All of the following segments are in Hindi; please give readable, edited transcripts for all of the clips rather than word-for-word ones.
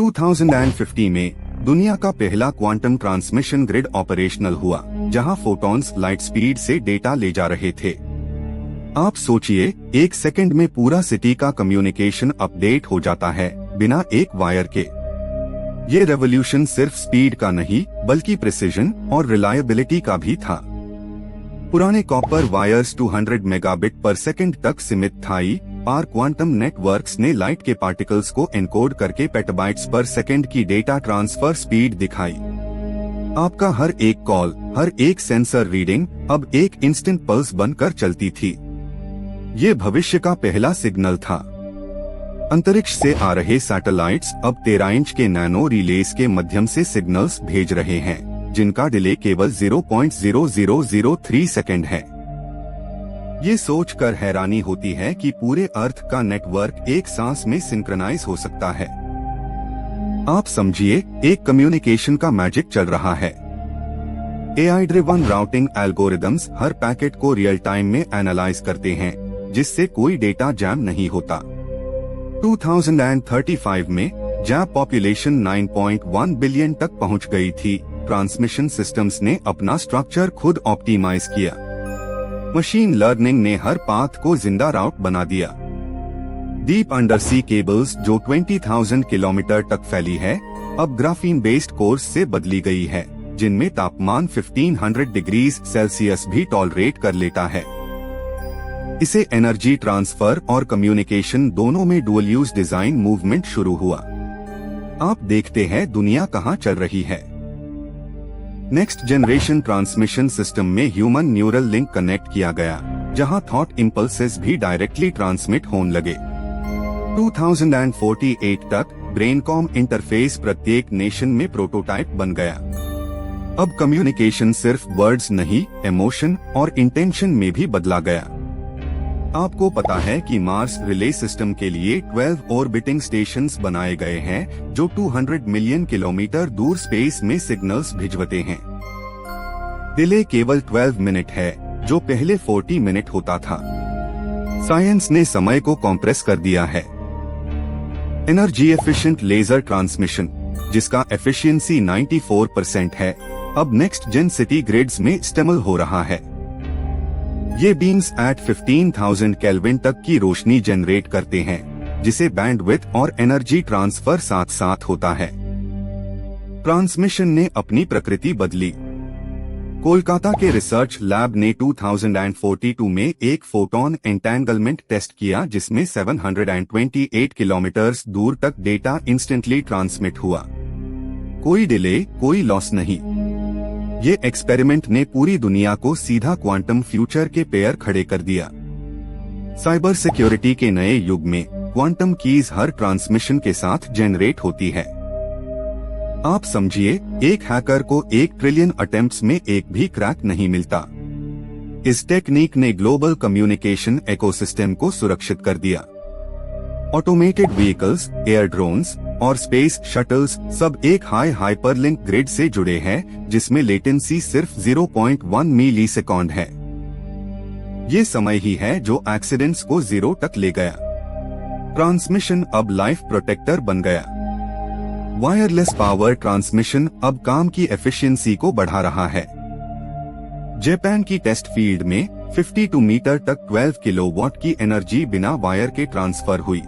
2050 में दुनिया का पहला क्वांटम ट्रांसमिशन ग्रिड ऑपरेशनल हुआ, जहां फोटॉन्स लाइट स्पीड से डेटा ले जा रहे थे। आप सोचिए, एक सेकंड में पूरा सिटी का कम्युनिकेशन अपडेट हो जाता है बिना एक वायर के। ये रेवोल्यूशन सिर्फ स्पीड का नहीं बल्कि प्रिसिजन और रिलायबिलिटी का भी था। पुराने कॉपर वायर्स 200 मेगाबिट पर सेकंड तक सीमित था, और क्वांटम नेटवर्क्स ने लाइट के पार्टिकल्स को एनकोड करके पेटाबाइट्स पर सेकंड की डेटा ट्रांसफर स्पीड दिखाई। आपका हर एक कॉल, हर एक सेंसर रीडिंग अब एक इंस्टेंट पल्स बनकर चलती थी। ये भविष्य का पहला सिग्नल था। अंतरिक्ष से आ रहे सैटेलाइट्स अब 13 इंच के नैनो रिलेज के माध्यम से सिग्नल्स भेज रहे हैं, जिनका डिले केवल 0.0003 सेकंड है। ये सोचकर हैरानी होती है कि पूरे अर्थ का नेटवर्क एक सांस में सिंक्रोनाइज हो सकता है। आप समझिए, एक कम्युनिकेशन का मैजिक चल रहा है। AI ड्रिवन राउटिंग एल्गोरिदम्स हर पैकेट को रियल टाइम में एनालाइज करते हैं, जिससे कोई डेटा जैम नहीं होता। 2035 में जहां पॉपुलेशन 9.1 बिलियन तक पहुंच गई थी, ट्रांसमिशन सिस्टम्स ने अपना स्ट्रक्चर खुद ऑप्टिमाइज किया। मशीन लर्निंग ने हर पाथ को जिंदा राउट बना दिया। डीप अंडरसी केबल्स जो 20,000 किलोमीटर तक फैली है, अब ग्राफीन बेस्ड कोर्स से बदली गई है, जिनमें तापमान 1500 डिग्री सेल्सियस भी टॉलरेट कर लेता है। इसे एनर्जी ट्रांसफर और कम्युनिकेशन दोनों में डुअल यूज डिजाइन मूवमेंट शुरू हुआ। आप देखते हैं दुनिया कहां चल रही है। नेक्स्ट जनरेशन ट्रांसमिशन सिस्टम में ह्यूमन न्यूरल लिंक कनेक्ट किया गया, जहां थॉट इम्पल्सेस भी डायरेक्टली ट्रांसमिट होने लगे। 2048 तक ब्रेनकॉम इंटरफेस प्रत्येक नेशन में प्रोटोटाइप बन गया। अब कम्युनिकेशन सिर्फ वर्ड्स नहीं, इमोशन और इंटेंशन में भी बदला गया। आपको पता है कि मार्स रिले सिस्टम के लिए 12 ऑर्बिटिंग स्टेशंस बनाए गए हैं, जो 200 मिलियन किलोमीटर दूर स्पेस में सिग्नल्स भिजवाते हैं। डिले केवल 12 मिनट है, जो पहले 40 मिनट होता था। साइंस ने समय को कॉम्प्रेस कर दिया है। एनर्जी एफिशिएंट लेजर ट्रांसमिशन, जिसका एफिशिएंसी 94% है, अब नेक्स्ट जेन सिटी ग्रिड्स में इस्तेमाल हो रहा है। ये बीम्स एट 15,000 केल्विन तक की रोशनी जनरेट करते हैं, जिसे बैंडविड्थ और एनर्जी ट्रांसफर साथ साथ होता है। ट्रांसमिशन ने अपनी प्रकृति बदली। कोलकाता के रिसर्च लैब ने 2042 में एक फोटोन एंटेंगलमेंट टेस्ट किया, जिसमें 728 किलोमीटर दूर तक डेटा इंस्टेंटली ट्रांसमिट हुआ। कोई डिले, कोई लॉस नहीं। ये एक्सपेरिमेंट ने पूरी दुनिया को सीधा क्वांटम फ्यूचर के पेयर खड़े कर दिया। साइबर सिक्योरिटी के नए युग में क्वांटम कीज हर ट्रांसमिशन के साथ जनरेट होती है। आप समझिए, एक हैकर को 1 ट्रिलियन अटेम्प्ट्स में एक भी क्रैक नहीं मिलता। इस टेक्निक ने ग्लोबल कम्युनिकेशन इकोसिस्टम को सुरक्षित कर दिया। ऑटोमेटेड व्हीकल्स, एयर ड्रोन्स और स्पेस शटल्स सब एक हाई हाइपरलिंक ग्रिड से जुड़े हैं, जिसमें लेटेंसी सिर्फ 0.1 मिलीसेकंड है। ये समय ही है जो एक्सीडेंट्स को 0 तक ले गया। ट्रांसमिशन अब लाइफ प्रोटेक्टर बन गया। वायरलेस पावर ट्रांसमिशन अब काम की एफिशिएंसी को बढ़ा रहा है। जापान की टेस्ट फील्ड में 52 मीटर तक 12 किलोवाट की एनर्जी बिना वायर के ट्रांसफर हुई।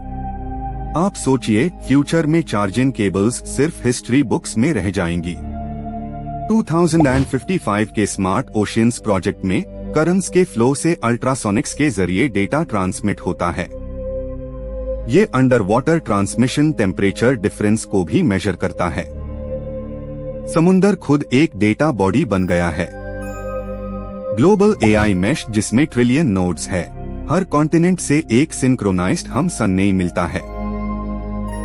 आप सोचिए, फ्यूचर में चार्जिंग केबल्स सिर्फ हिस्ट्री बुक्स में रह जाएंगी। 2055 के स्मार्ट ओशियंस प्रोजेक्ट में करंट्स के फ्लो से अल्ट्रासोनिक्स के जरिए डेटा ट्रांसमिट होता है। ये under water transmission temperature difference को भी मेजर करता है। समुंदर खुद एक डेटा बॉडी बन गया है। ग्लोबल AI मेश, जिसमें ट्रिलियन नोड्स है, हर कॉन्टिनेंट से एक सिंक्रोनाइज्ड हम सन नहीं मिलता है।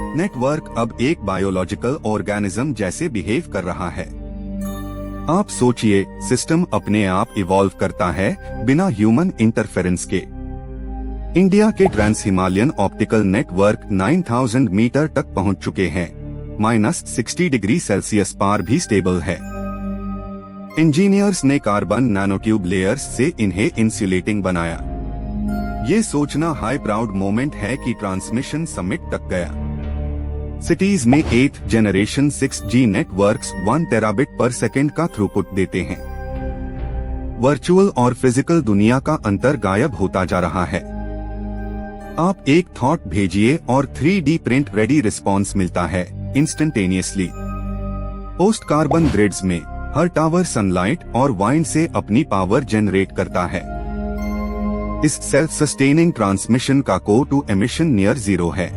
नेटवर्क अब एक बायोलॉजिकल ऑर्गेनिज्म जैसे बिहेव कर रहा है। आप सोचिए, सिस्टम अपने आप इवॉल्व करता है बिना ह्यूमन इंटरफेरेंस के। इंडिया के trans Himalayan optical network 9,000 metre तक पहुंच चुके हैं, -60 डिग्री सेल्सियस पार भी स्टेबल है। इंजीनियर्स ने कार्बन नैनोट्यूब लेयर्स से इन्हें इंसुलेटिंग बनाया। ये सोचना हाई प्राउड मोमेंट है कि ट्रांसमिशन समिट तक गया। सिटीज में 8th generation 6G networks 1 terabit पर सेकेंड का थ्रूपुट देते हैं। वर्चुअल और फिजिकल दुनिया का अंतर गायब होता जा रहा है। आप एक थॉट भेजिए और 3D प्रिंट रेडी रिस्पॉन्स मिलता है इंस्टेंटेनियसली। पोस्ट कार्बन ग्रिड्स में हर टावर सनलाइट और वाइंड से अपनी पावर जनरेट करता है। इस सेल्फ सस्टेनिंग ट्रांसमिशन का को टू एमिशन नियर जीरो है।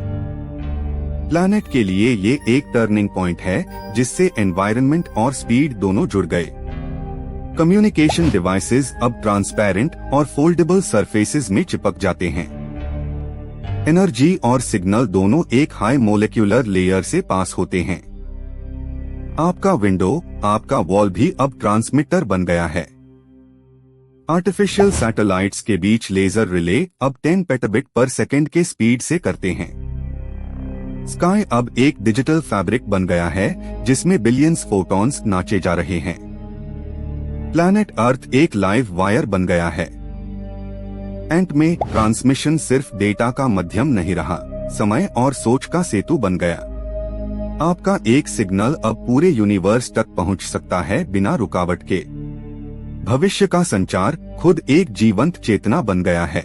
प्लैनेट के लिए ये एक टर्निंग पॉइंट है जिससे एनवायरनमेंट और स्पीड दोनों जुड़ गए। कम्युनिकेशन डिवाइसेस अब ट्रांसपेरेंट और फोल्डेबल सरफेसेस में चिपक जाते हैं। एनर्जी और सिग्नल दोनों एक हाई मोलेक्यूलर लेयर से पास होते हैं। आपका विंडो, आपका वॉल भी अब ट्रांसमिटर बन गया है। आर्टिफिशियल सैटेलाइट्स के बीच लेजर रिले अब 10 पेटाबिट पर सेकेंड के स्पीड से करते हैं। स्काई अब एक डिजिटल फैब्रिक बन गया है जिसमें बिलियंस फोटॉन्स नाचे जा रहे हैं। प्लैनेट अर्थ एक लाइव वायर बन गया है। एंट में ट्रांसमिशन सिर्फ डेटा का माध्यम नहीं रहा, समय और सोच का सेतु बन गया। आपका एक सिग्नल अब पूरे यूनिवर्स तक पहुंच सकता है बिना रुकावट के। भविष्य का संचार खुद एक जीवंत चेतना बन गया है।